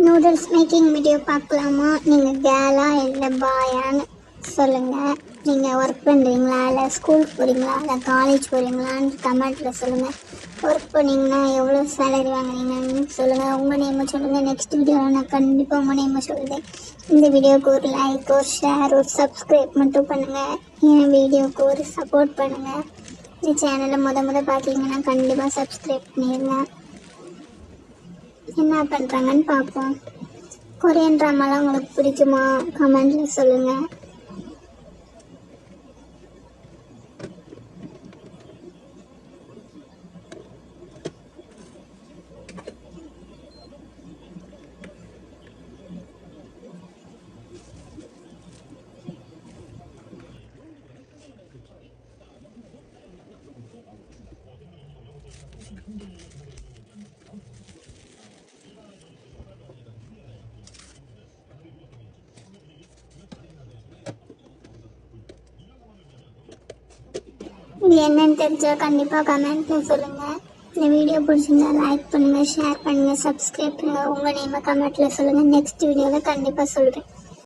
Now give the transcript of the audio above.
Noodles making video பார்க்கலாமா? நீங்கள் கேர்ளா இல்லை பாயான்னு சொல்லுங்கள். நீங்கள் ஒர்க் பண்ணுறீங்களா, இல்லை ஸ்கூல் போகிறீங்களா, இல்லை காலேஜ் போகிறீங்களான்னு கமெண்ட்டில் சொல்லுங்கள். ஒர்க் பண்ணிங்கன்னா எவ்வளோ சேலரி வாங்குறீங்கன்னு சொல்லுங்கள். உங்கள் நேமை சொல்லுங்கள். நெக்ஸ்ட் வீடியோவில் நான் கண்டிப்பாக உங்கள் நேமை சொல்லுவேன். இந்த வீடியோவுக்கு ஒரு லைக், ஒரு ஷேர், ஒரு சப்ஸ்கிரைப் மட்டும் பண்ணுங்கள். என் வீடியோவுக்கு ஒரு சப்போர்ட் பண்ணுங்கள். இந்த சேனலை முத பார்க்கலீங்கன்னா கண்டிப்பாக சப்ஸ்கிரைப் பண்ணிடுங்க. என்ன பண்ணுறாங்கன்னு பார்ப்போம். கொரியன் ட்ராமாலாம் உங்களுக்கு பிடிக்குமா? கமெண்ட்ல சொல்லுங்கள். இது என்னன்னு தெரிஞ்சால் கண்டிப்பாக கமெண்ட்டில் சொல்லுங்கள். இந்த வீடியோ பிடிச்சிருந்தா லைக் பண்ணுங்கள், ஷேர் பண்ணுங்கள், சப்ஸ்கிரைப் பண்ணுங்கள். உங்கள் நேமை கமெண்ட்டில் சொல்லுங்கள். நெக்ஸ்ட் வீடியோவில் கண்டிப்பாக சொல்கிறேன்.